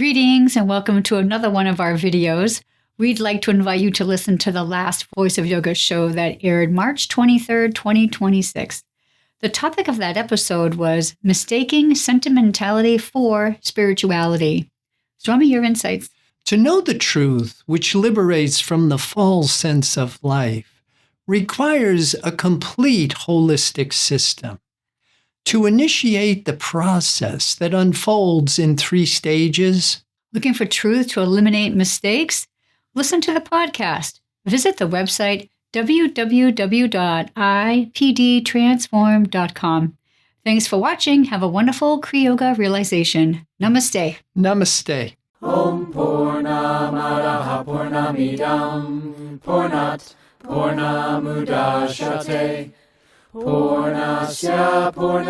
Greetings and welcome to another one of our videos. We'd like to invite you to listen to the last Voice of Yoga show that aired March 23rd, 2026. The topic of that episode was Mistaking Sentimentality for Spirituality. Swami, your insights. To know the truth, which liberates from the false sense of life, requires a complete holistic system. To initiate the process that unfolds in 3 stages. Looking for truth to eliminate mistakes? Listen to the podcast. Visit the website www.ipdtransform.com. Thanks for watching. Have a wonderful Kriya Yoga realization. Namaste. Namaste. Om Purnamadaha Purnamidam Purnat Purnamudachyate Purnasya